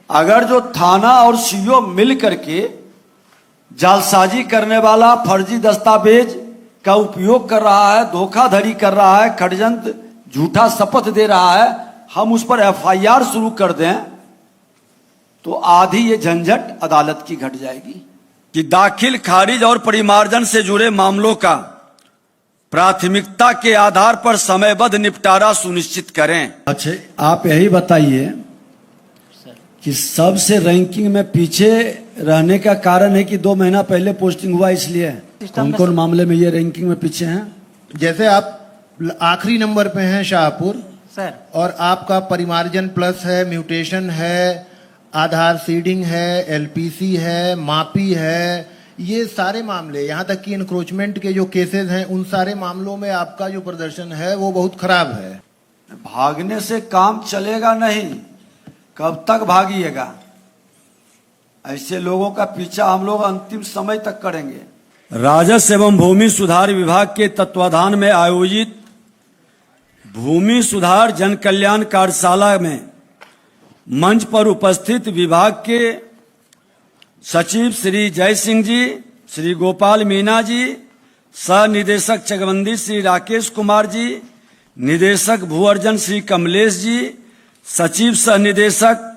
अगर जो थाना और सीओ मिल करके जालसाजी करने वाला, फर्जी दस्तावेज का उपयोग कर रहा है, धोखाधड़ी कर रहा है, षड्यंत्र, झूठा शपथ दे रहा है, हम उस पर एफआईआर शुरू कर दें तो आधी ये झंझट अदालत की घट जाएगी। कि दाखिल, खारिज और परिमार्जन से जुड़े मामलों का प्राथमिकता के आधार पर समयबद्ध निपटारा सुनिश्चित करें। अच्छा, आप यही बताइए कि सबसे रैंकिंग में पीछे रहने का कारण है कि 2 महीना पहले पोस्टिंग हुआ, इसलिए कौन कौन मामले में ये रैंकिंग में पीछे हैं? जैसे आप आखिरी नंबर पे हैं शाहपुर सर, और आपका परिमार्जन प्लस है, म्यूटेशन है, आधार सीडिंग है, एलपीसी है, मापी है, ये सारे मामले, यहाँ तक कि इंक्रोचमेंट के जो केसेस हैं उन सारे मामलों में आपका जो प्रदर्शन है वो बहुत खराब है। भागने से काम चलेगा नहीं, कब तक भागिएगा? ऐसे लोगों का पीछा हम लोग अंतिम समय तक करेंगे। राजस्व एवं भूमि सुधार विभाग के तत्वाधान में आयोजित भूमि सुधार जन कल्याण कार्यशाला में मंच पर उपस्थित विभाग के सचिव श्री जय सिंह जी, श्री गोपाल मीना जी, सह निदेशक चकबंदी श्री राकेश कुमार जी, निदेशक भू अर्जन श्री कमलेश जी, सचिव सह निदेशक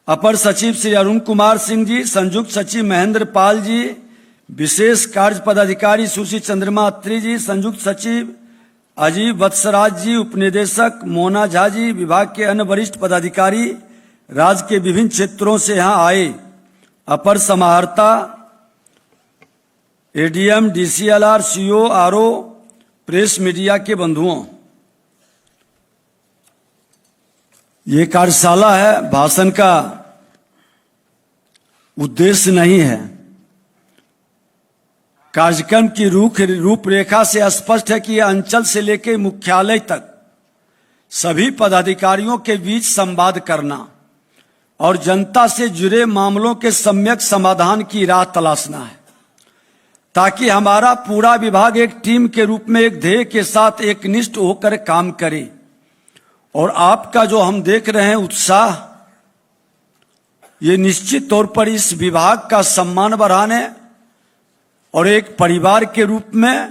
अपर सचिव श्री अरुण कुमार सिंह जी, संयुक्त सचिव महेंद्र पाल जी, विशेष कार्य पदाधिकारी सुश्री चंद्रमा अत्री जी, संयुक्त सचिव अजीब वत्सराज जी, उपनिदेशक मोना झा जी, विभाग के अन्य वरिष्ठ पदाधिकारी, राज्य के विभिन्न क्षेत्रों से यहां आए, अपर समाहर्ता, ADM, DCLR, CO, RO, press media के बंधुओं, ये कार्यशाला है, भाषण का उद्देश्य नहीं है। कार्यक्रम की रूपरेखा से स्पष्ट है कि यह अंचल से लेकर मुख्यालय तक सभी पदाधिकारियों के बीच संवाद करना और जनता से जुड़े मामलों के सम्यक समाधान की राह तलाशना है, ताकि हमारा पूरा विभाग एक टीम के रूप में एक ध्येय के साथ एकनिष्ठ होकर काम करे। और आपका जो हम देख रहे हैं उत्साह, ये निश्चित तौर पर इस विभाग का सम्मान बढ़ाने और एक परिवार के रूप में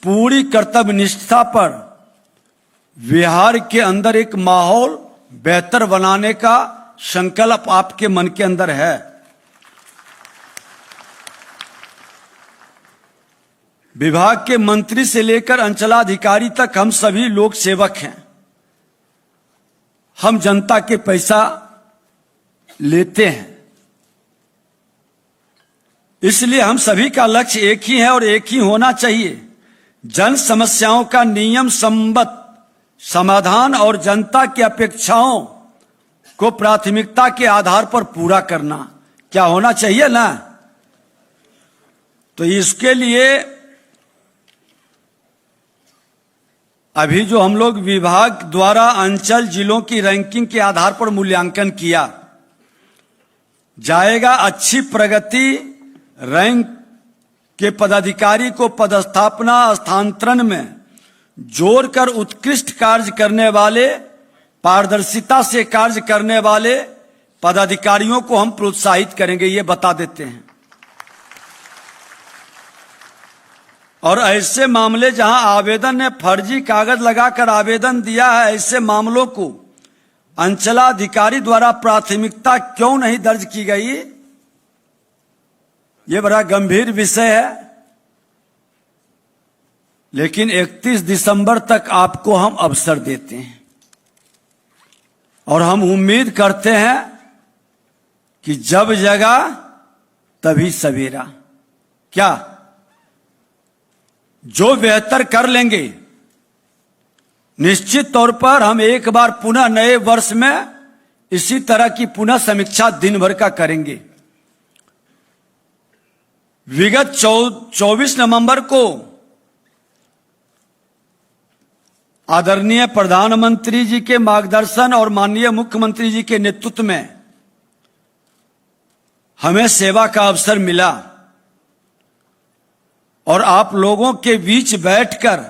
पूरी कर्तव्य निष्ठा पर बिहार के अंदर एक माहौल बेहतर बनाने का संकल्प आपके मन के अंदर है। विभाग के मंत्री से लेकर अंचलाधिकारी तक हम सभी लोक सेवक हैं। हम जनता के पैसा लेते हैं, इसलिए हम सभी का लक्ष्य एक ही है और एक ही होना चाहिए, जन समस्याओं का नियम सम्मत समाधान और जनता की अपेक्षाओं को प्राथमिकता के आधार पर पूरा करना। क्या होना चाहिए ना? तो इसके लिए अभी जो हम लोग विभाग द्वारा अंचल जिलों की रैंकिंग के आधार पर मूल्यांकन किया जाएगा, अच्छी प्रगति रैंक के पदाधिकारी को पदस्थापना स्थानांतरण में जोड़कर उत्कृष्ट कार्य करने वाले, पारदर्शिता से कार्य करने वाले पदाधिकारियों को हम प्रोत्साहित करेंगे, ये बता देते हैं। और ऐसे मामले जहां आवेदन ने फर्जी कागज लगाकर आवेदन दिया है, ऐसे मामलों को अंचलाधिकारी द्वारा प्राथमिकता क्यों नहीं दर्ज की गई, ये बड़ा गंभीर विषय है। लेकिन 31 दिसंबर तक आपको हम अवसर देते हैं और हम उम्मीद करते हैं कि जब जगा तभी सवेरा। क्या जो बेहतर कर लेंगे, निश्चित तौर पर हम एक बार पुनः नए वर्ष में इसी तरह की पुनः समीक्षा दिन भर का करेंगे। विगत 24 नवंबर को आदरणीय प्रधानमंत्री जी के मार्गदर्शन और माननीय मुख्यमंत्री जी के नेतृत्व में हमें सेवा का अवसर मिला और आप लोगों के बीच बैठकर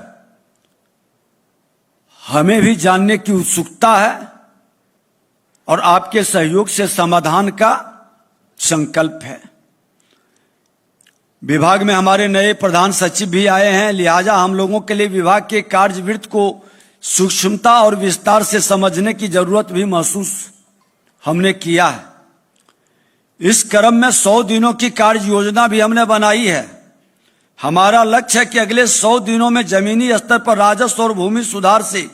हमें भी जानने की उत्सुकता है और आपके सहयोग से समाधान का संकल्प है। विभाग में हमारे नए प्रधान सचिव भी आए हैं, लिहाजा हम लोगों के लिए विभाग के कार्यवृत्त को सूक्ष्मता और विस्तार से समझने की जरूरत भी महसूस हमने किया है। इस क्रम में 100 दिनों की कार्य योजना भी हमने बनाई है। हमारा लक्ष्य है कि अगले 100 दिनों में जमीनी स्तर पर राजस्व और भूमि सुधार से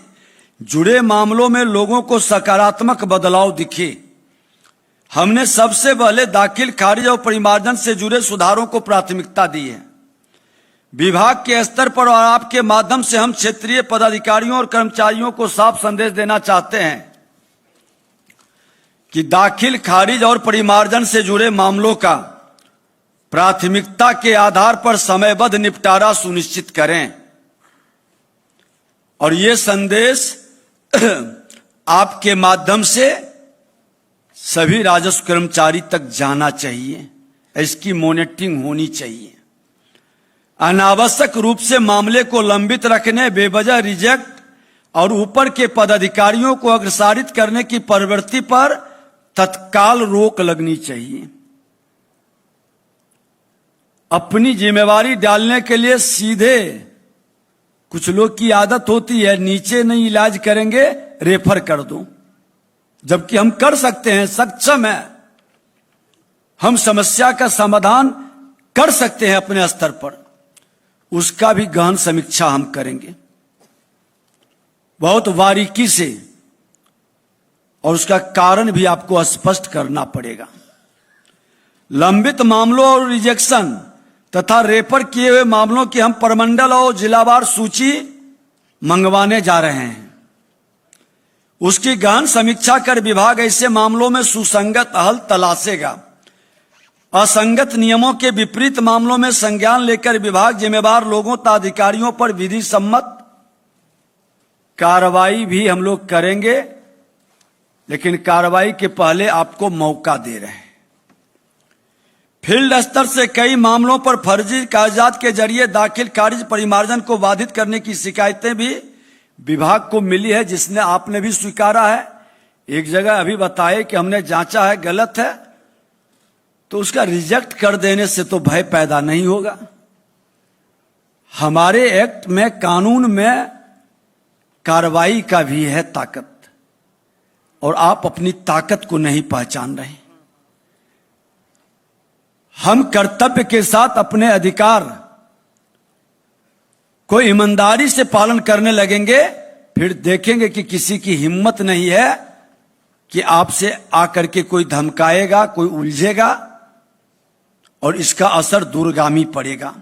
जुड़े मामलों में लोगों को सकारात्मक बदलाव दिखे। हमने सबसे पहले दाखिल खारिज और परिमार्जन से जुड़े सुधारों को प्राथमिकता दी है। विभाग के स्तर पर और आपके माध्यम से हम क्षेत्रीय पदाधिकारियों और कर्मचारियों को साफ संदेश देना चाहते हैं कि दाखिल खारिज और परिमार्जन से जुड़े मामलों का प्राथमिकता के आधार पर समयबद्ध निपटारा सुनिश्चित करें। और ये संदेश आपके माध्यम से सभी राजस्व कर्मचारी तक जाना चाहिए, इसकी मॉनिटरिंग होनी चाहिए। अनावश्यक रूप से मामले को लंबित रखने, बेवजह रिजेक्ट और ऊपर के पदाधिकारियों को अग्रसारित करने की प्रवृत्ति पर तत्काल रोक लगनी चाहिए। अपनी जिम्मेवारी डालने के लिए सीधे कुछ लोग की आदत होती है, नीचे नहीं इलाज करेंगे रेफर कर दो, जबकि हम कर सकते हैं, सक्षम है, हम समस्या का समाधान कर सकते हैं अपने स्तर पर। उसका भी गहन समीक्षा हम करेंगे बहुत बारीकी से, और उसका कारण भी आपको स्पष्ट करना पड़ेगा। लंबित मामलों और रिजेक्शन तथा रेफर किए हुए मामलों की हम प्रमंडल और जिलावार सूची मंगवाने जा रहे हैं। उसकी गहन समीक्षा कर विभाग ऐसे मामलों में सुसंगत हल तलाशेगा। असंगत नियमों के विपरीत मामलों में संज्ञान लेकर विभाग जिम्मेदार लोगों तथा अधिकारियों पर विधि सम्मत कार्रवाई भी हम लोग करेंगे, लेकिन कार्रवाई के पहले आपको मौका दे रहे हैं। फील्ड स्तर से कई मामलों पर फर्जी कागजात के जरिए दाखिल खारिज परिमार्जन को बाधित करने की शिकायतें भी विभाग को मिली है, जिसने आपने भी स्वीकारा है। एक जगह अभी बताए कि हमने जांचा है, गलत है, तो उसका रिजेक्ट कर देने से तो भय पैदा नहीं होगा। हमारे एक्ट में, कानून में कार्रवाई का भी है ताकत, और आप अपनी ताकत को नहीं पहचान रहे। हम कर्तव्य के साथ अपने अधिकार को ईमानदारी से पालन करने लगेंगे, फिर देखेंगे कि किसी की हिम्मत नहीं है कि आपसे आकर के कोई धमकाएगा, कोई उलझेगा, और इसका असर दूरगामी पड़ेगा।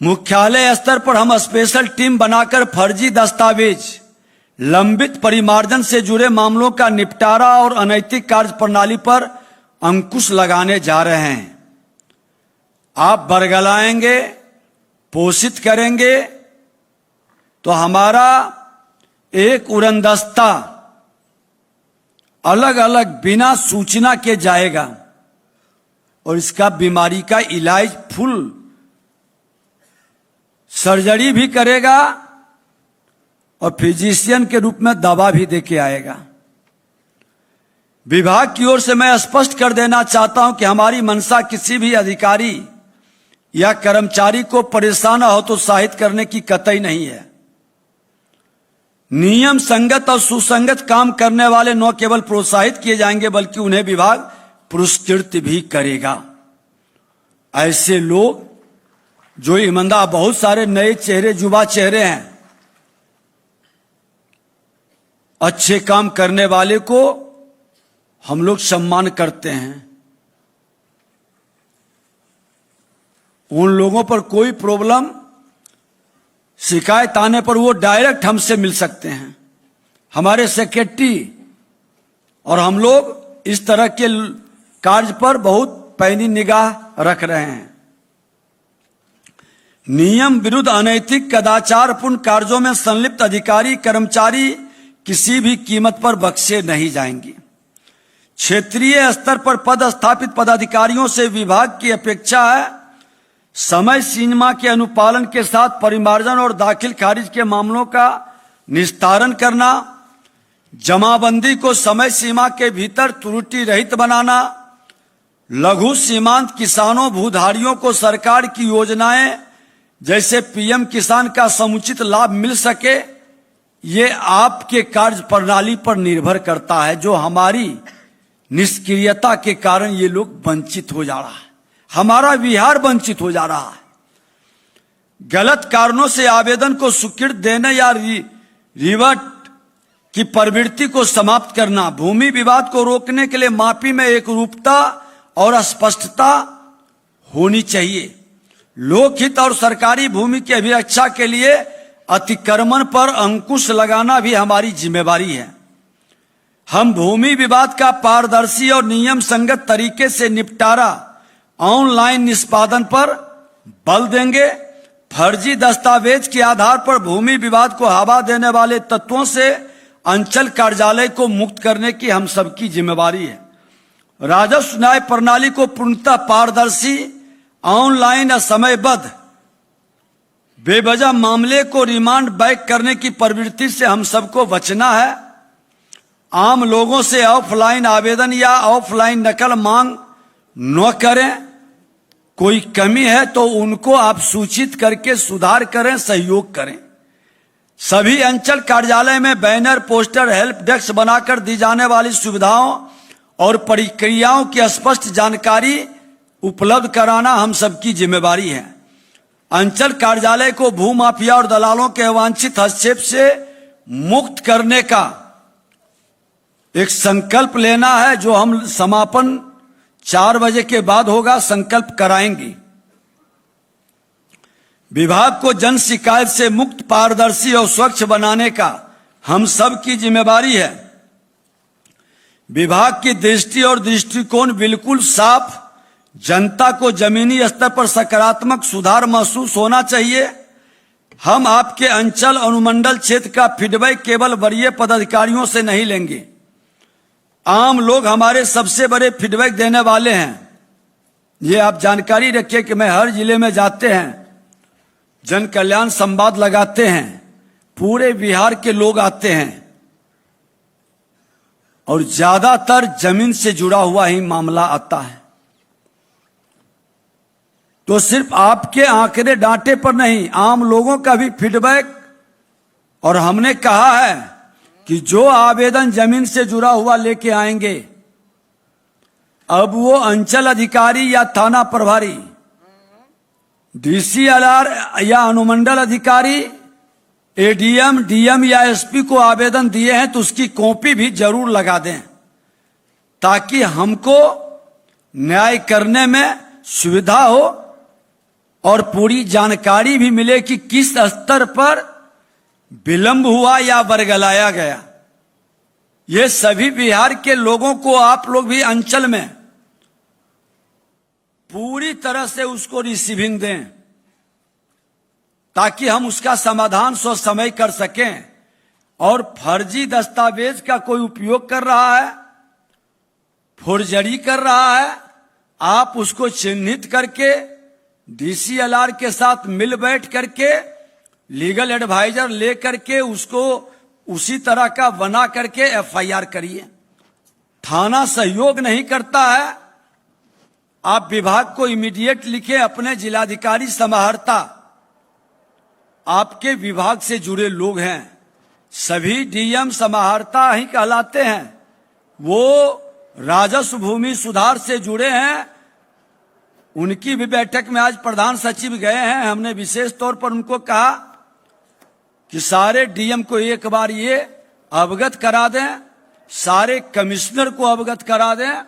मुख्यालय स्तर पर हम स्पेशल टीम बनाकर फर्जी दस्तावेज, लंबित परिमार्जन से जुड़े मामलों का निपटारा और अनैतिक कार्य प्रणाली पर अंकुश लगाने जा रहे हैं। आप बरगलाएंगे, पोषित करेंगे, तो हमारा एक उड़नदस्ता अलग अलग बिना सूचना के जाएगा और इसका बीमारी का इलाज फुल सर्जरी भी करेगा और फिजिशियन के रूप में दवा भी देके आएगा। विभाग की ओर से मैं स्पष्ट कर देना चाहता हूं कि हमारी मंशा किसी भी अधिकारी या कर्मचारी को परेशान हतोत्साहित करने की कतई नहीं है। नियम संगत और सुसंगत काम करने वाले न केवल प्रोत्साहित किए जाएंगे, बल्कि उन्हें विभाग पुरस्कृत भी करेगा। ऐसे लोग जो ईमानदार, बहुत सारे नए चेहरे, युवा चेहरे हैं, अच्छे काम करने वाले को हम लोग सम्मान करते हैं। उन लोगों पर कोई प्रॉब्लम, शिकायत आने पर वो डायरेक्ट हमसे मिल सकते हैं। हमारे सेक्रेटरी और हम लोग इस तरह के कार्य पर बहुत पैनी निगाह रख रहे हैं। नियम विरुद्ध अनैतिक कदाचारपूर्ण कार्यों में संलिप्त अधिकारी कर्मचारी किसी भी कीमत पर बख्शे नहीं जाएंगे। क्षेत्रीय स्तर पर पद स्थापित पदाधिकारियों से विभाग की अपेक्षा है समय सीमा के अनुपालन के साथ परिमार्जन और दाखिल खारिज के मामलों का निस्तारण करना, जमाबंदी को समय सीमा के भीतर त्रुटि रहित बनाना, लघु सीमांत किसानों भूधारियों को सरकार की योजनाएं जैसे पीएम किसान का समुचित लाभ मिल सके, ये आपके कार्य प्रणाली पर निर्भर करता है। जो हमारी निष्क्रियता के कारण ये लोग वंचित हो जा रहा है, हमारा बिहार वंचित हो जा रहा है। गलत कारणों से आवेदन को स्वीकृत देने या रिवर्ट की प्रवृत्ति को समाप्त करना, भूमि विवाद को रोकने के लिए मापी में एकरूपता और स्पष्टता होनी चाहिए। लोकहित और सरकारी भूमि की अभिरक्षा के लिए अतिक्रमण पर अंकुश लगाना भी हमारी जिम्मेवारी है। हम भूमि विवाद का पारदर्शी और नियम संगत तरीके से निपटारा ऑनलाइन निष्पादन पर बल देंगे। फर्जी दस्तावेज के आधार पर भूमि विवाद को हवा देने वाले तत्वों से अंचल कार्यालय को मुक्त करने की हम सबकी जिम्मेवारी है। राजस्व न्याय प्रणाली को पूर्णतः पारदर्शी, ऑनलाइन और समयबद्ध, बेवजह मामले को रिमांड बैक करने की प्रवृत्ति से हम सबको बचना है। आम लोगों से ऑफलाइन आवेदन या ऑफलाइन नकल मांग न करें। कोई कमी है तो उनको आप सूचित करके सुधार करें, सहयोग करें। सभी अंचल कार्यालय में बैनर, पोस्टर, हेल्प डेस्क बनाकर दी जाने वाली सुविधाओं और प्रक्रियाओं की स्पष्ट जानकारी उपलब्ध कराना हम सबकी जिम्मेवारी है। अंचल कार्यालय को भूमाफिया और दलालों के अवांछित हस्तक्षेप से मुक्त करने का एक संकल्प लेना है, जो हम समापन 4 बजे के बाद होगा, संकल्प कराएंगे। विभाग को जन शिकायत से मुक्त, पारदर्शी और स्वच्छ बनाने का हम सब की जिम्मेवारी है। विभाग की दृष्टि और दृष्टिकोण बिल्कुल साफ, जनता को जमीनी स्तर पर सकारात्मक सुधार महसूस होना चाहिए। हम आपके अंचल अनुमंडल क्षेत्र का फीडबैक केवल वरीय पदाधिकारियों से नहीं लेंगे। आम लोग हमारे सबसे बड़े फीडबैक देने वाले हैं। ये आप जानकारी रखिए कि मैं हर जिले में जाते हैं, जन कल्याण संवाद लगाते हैं, पूरे बिहार के लोग आते हैं और ज्यादातर जमीन से जुड़ा हुआ ही मामला आता है। तो सिर्फ आपके आंकड़े डांटे पर नहीं, आम लोगों का भी फीडबैक। और हमने कहा है कि जो आवेदन जमीन से जुड़ा हुआ लेके आएंगे, अब वो अंचल अधिकारी या थाना प्रभारी, डीसीएलआर या अनुमंडल अधिकारी, एडीएम, डीएम या एसपी को आवेदन दिए हैं तो उसकी कॉपी भी जरूर लगा दें, ताकि हमको न्याय करने में सुविधा हो और पूरी जानकारी भी मिले कि किस स्तर पर विलंब हुआ या वर्गलाया गया। ये सभी बिहार के लोगों को आप लोग भी अंचल में पूरी तरह से उसको रिसीविंग दें, ताकि हम उसका समाधान समय कर सकें। और फर्जी दस्तावेज का कोई उपयोग कर रहा है, फोर्जरी कर रहा है, आप उसको चिन्हित करके डीसीएलआर के साथ मिल बैठ करके लीगल एडवाइजर ले करके उसको उसी तरह का बना करके एफआईआर करिए। थाना सहयोग नहीं करता है, आप विभाग को इमीडिएट लिखे, अपने जिलाधिकारी समाहर्ता आपके विभाग से जुड़े लोग हैं, सभी डीएम समाहर्ता ही कहलाते हैं, वो राजस्व भूमि सुधार से जुड़े हैं। उनकी भी बैठक में आज प्रधान सचिव गए हैं। हमने विशेष तौर पर उनको कहा कि सारे डीएम को एक बार ये अवगत करा दें, सारे कमिश्नर को अवगत करा दें।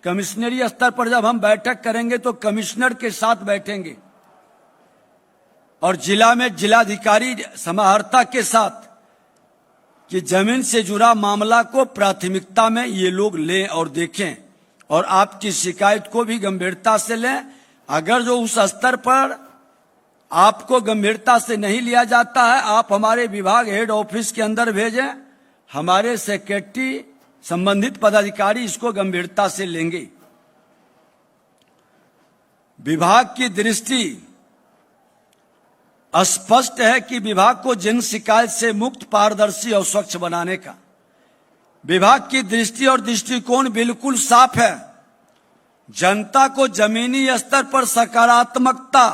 कमिश्नरी स्तर पर जब हम बैठक करेंगे तो कमिश्नर के साथ बैठेंगे और जिला में जिलाधिकारी समाहर्ता के साथ, कि जमीन से जुड़ा मामला को प्राथमिकता में ये लोग लें और देखें और आपकी शिकायत को भी गंभीरता से लें। अगर जो उस स्तर पर आपको गंभीरता से नहीं लिया जाता है, आप हमारे विभाग हेड ऑफिस के अंदर भेजें, हमारे सेक्रेटरी संबंधित पदाधिकारी इसको गंभीरता से लेंगे। विभाग की दृष्टि स्पष्ट है कि विभाग को जन शिकायत से मुक्त, पारदर्शी और स्वच्छ बनाने का विभाग की दृष्टि और दृष्टिकोण बिल्कुल साफ है। जनता को जमीनी स्तर पर सकारात्मकता,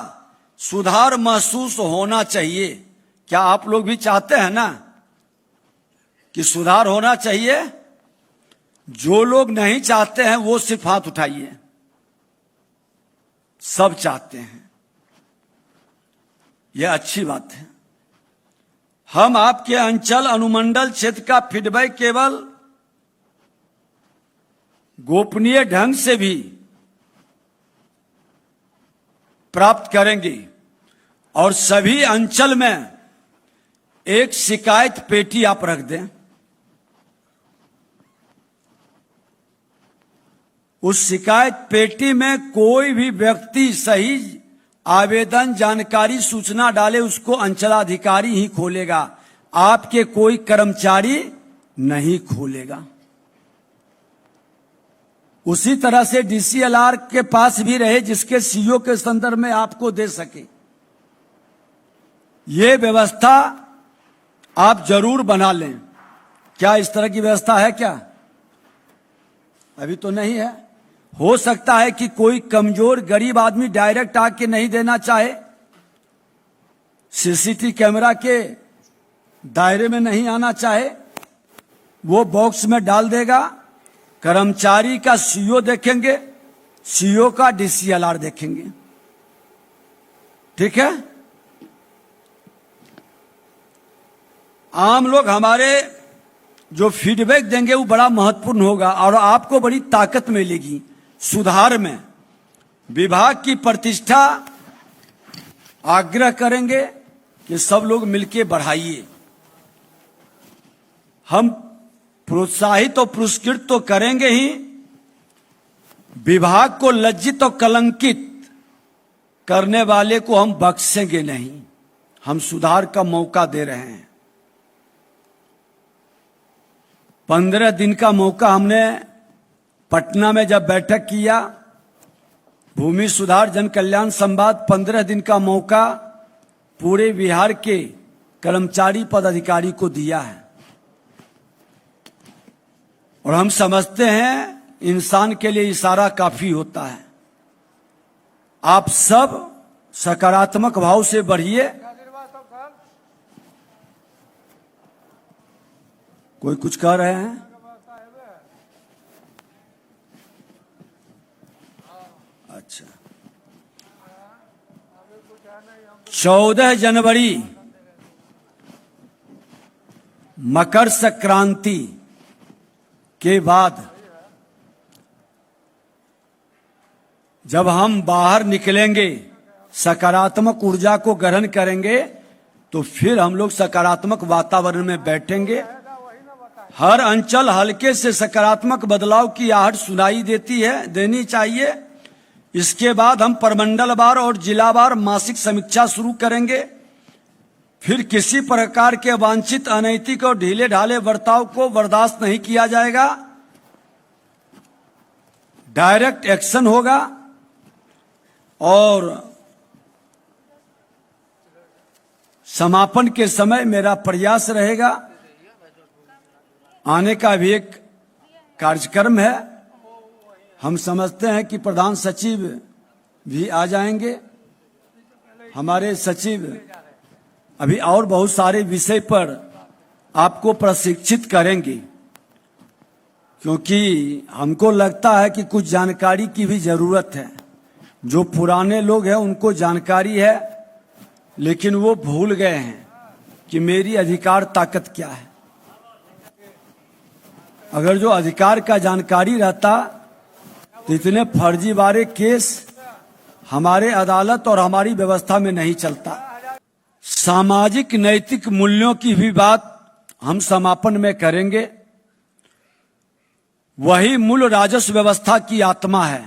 सुधार महसूस होना चाहिए। क्या आप लोग भी चाहते हैं ना कि सुधार होना चाहिए? जो लोग नहीं चाहते हैं वो सिर्फ हाथ उठाइए। सब चाहते हैं, यह अच्छी बात है। हम आपके अंचल अनुमंडल क्षेत्र का फीडबैक केवल गोपनीय ढंग से भी प्राप्त करेंगे और सभी अंचल में एक शिकायत पेटी आप रख दें। उस शिकायत पेटी में कोई भी व्यक्ति सही आवेदन, जानकारी, सूचना डाले, उसको अंचलाधिकारी ही खोलेगा, आपके कोई कर्मचारी नहीं खोलेगा। उसी तरह से डीसीएलआर के पास भी रहे, जिसके सीओ के संदर्भ में आपको दे सके। ये व्यवस्था आप जरूर बना लें। क्या इस तरह की व्यवस्था है क्या? अभी तो नहीं है। हो सकता है कि कोई कमजोर गरीब आदमी डायरेक्ट आके नहीं देना चाहे, सीसीटीवी कैमरा के दायरे में नहीं आना चाहे, वो बॉक्स में डाल देगा। कर्मचारी का सीओ देखेंगे, सीओ का डीसीएलआर देखेंगे। ठीक है? आम लोग हमारे जो फीडबैक देंगे वो बड़ा महत्वपूर्ण होगा और आपको बड़ी ताकत मिलेगी सुधार में। विभाग की प्रतिष्ठा आग्रह करेंगे कि सब लोग मिलकर बढ़ाइए। हम प्रोत्साहित और पुरस्कृत तो करेंगे ही, विभाग को लज्जित और कलंकित करने वाले को हम बख्शेंगे नहीं। हम सुधार का मौका दे रहे हैं। 15 दिन का मौका हमने पटना में जब बैठक किया, भूमि सुधार जन कल्याण संवाद, 15 दिन का मौका पूरे बिहार के कर्मचारी पदाधिकारी को दिया है। और हम समझते हैं इंसान के लिए इशारा काफी होता है। आप सब सकारात्मक भाव से बढ़िए। कोई कुछ कह रहे हैं? अच्छा, 14 जनवरी मकर संक्रांति के बाद जब हम बाहर निकलेंगे, सकारात्मक ऊर्जा को ग्रहण करेंगे, तो फिर हम लोग सकारात्मक वातावरण में बैठेंगे। हर अंचल हल्के से सकारात्मक बदलाव की आहट सुनाई देनी चाहिए। इसके बाद हम प्रमंडलवार और जिलावार मासिक समीक्षा शुरू करेंगे। फिर किसी प्रकार के वांछित, अनैतिक और ढीले ढाले बर्ताव को बर्दाश्त नहीं किया जाएगा। डायरेक्ट एक्शन होगा और समापन के समय मेरा प्रयास रहेगा, आने का भी एक कार्यक्रम है। हम समझते हैं कि प्रधान सचिव भी आ जाएंगे। हमारे सचिव अभी और बहुत सारे विषय पर आपको प्रशिक्षित करेंगे, क्योंकि हमको लगता है कि कुछ जानकारी की भी जरूरत है। जो पुराने लोग हैं उनको जानकारी है, लेकिन वो भूल गए हैं कि मेरी अधिकार ताकत क्या है। अगर जो अधिकार का जानकारी रहता तो इतने फर्जीवाड़े केस हमारे अदालत और हमारी व्यवस्था में नहीं चलता। सामाजिक नैतिक मूल्यों की भी बात हम समापन में करेंगे। वही मूल राजस्व व्यवस्था की आत्मा है।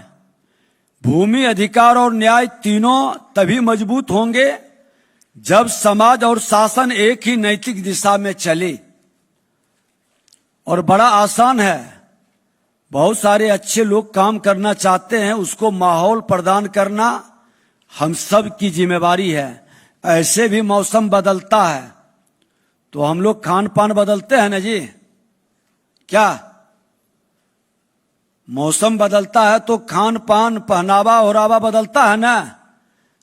भूमि अधिकार और न्याय तीनों तभी मजबूत होंगे जब समाज और शासन एक ही नैतिक दिशा में चले। और बड़ा आसान है, बहुत सारे अच्छे लोग काम करना चाहते हैं, उसको माहौल प्रदान करना हम सब की जिम्मेवारी है। ऐसे भी मौसम बदलता है तो हम लोग खान पान बदलते हैं ना जी। क्या मौसम बदलता है तो खान पान पहनावा ओरावा बदलता है ना।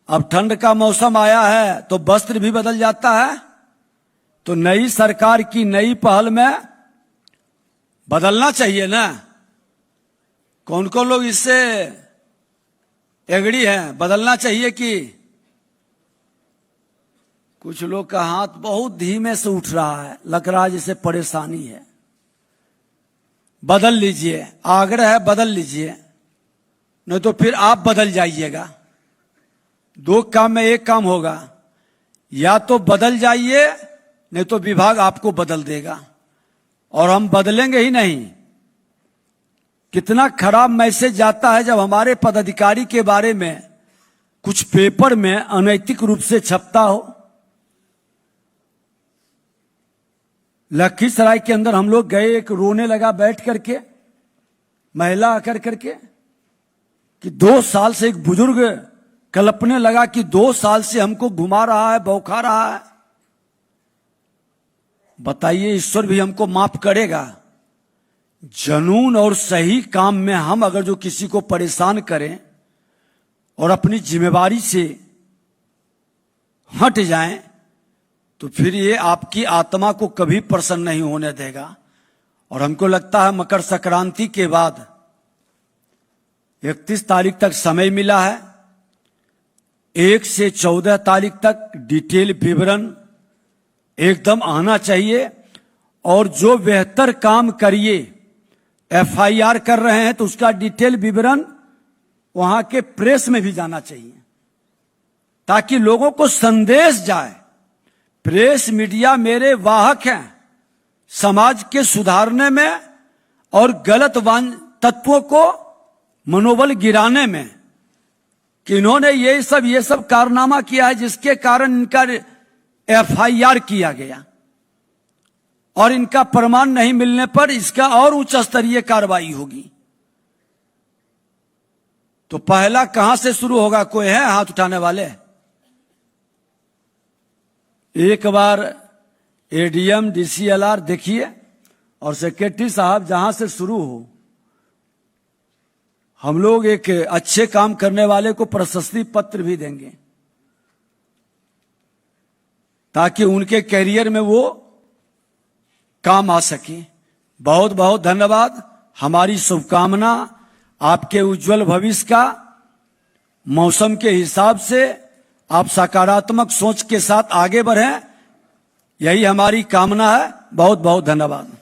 अब ठंड का मौसम आया है तो वस्त्र भी बदल जाता है। तो नई सरकार की नई पहल में बदलना चाहिए ना। कौन कौन लोग इससे एग्री हैं, बदलना चाहिए कि कुछ लोग का हाथ बहुत धीमे से उठ रहा है, लग रहा है जैसे परेशानी है। बदल लीजिए, आग्रह है बदल लीजिए, नहीं तो फिर आप बदल जाइएगा। दो काम में एक काम होगा, या तो बदल जाइए नहीं तो विभाग आपको बदल देगा और हम बदलेंगे ही नहीं। कितना खराब मैसेज जाता है जब हमारे पदाधिकारी के बारे में कुछ पेपर में अनैतिक रूप से छपता हो। लखीसराय के अंदर हम लोग गए, एक रोने लगा बैठ करके, महिला आकर करके कि 2 साल से, एक बुजुर्ग कल्पने लगा कि 2 साल से हमको घुमा रहा है, बौखा रहा है। बताइए ईश्वर भी हमको माफ करेगा? जनून और सही काम में हम अगर जो किसी को परेशान करें और अपनी जिम्मेवारी से हट जाएं तो फिर ये आपकी आत्मा को कभी प्रसन्न नहीं होने देगा। और हमको लगता है मकर संक्रांति के बाद 31 तारीख तक समय मिला है। 1 से 14 तारीख तक डिटेल विवरण एकदम आना चाहिए। और जो बेहतर काम करिए, FIR कर रहे हैं तो उसका डिटेल विवरण वहां के प्रेस में भी जाना चाहिए ताकि लोगों को संदेश जाए। प्रेस मीडिया मेरे वाहक हैं समाज के सुधारने में और गलत तत्वों को मनोबल गिराने में, कि इन्होंने ये सब कारनामा किया है जिसके कारण इनका FIR किया गया और इनका प्रमाण नहीं मिलने पर इसका और उच्च स्तरीय कार्रवाई होगी। तो पहला कहां से शुरू होगा? कोई है हाथ उठाने वाले? एक बार ADM DCLR देखिए और सेक्रेटरी साहब जहां से शुरू हो, हम लोग एक अच्छे काम करने वाले को प्रशस्ति पत्र भी देंगे ताकि उनके कैरियर में वो काम आ सके। बहुत बहुत धन्यवाद। हमारी शुभकामना आपके उज्जवल भविष्य का। मौसम के हिसाब से आप सकारात्मक सोच के साथ आगे बढ़ें, यही हमारी कामना है। बहुत बहुत धन्यवाद।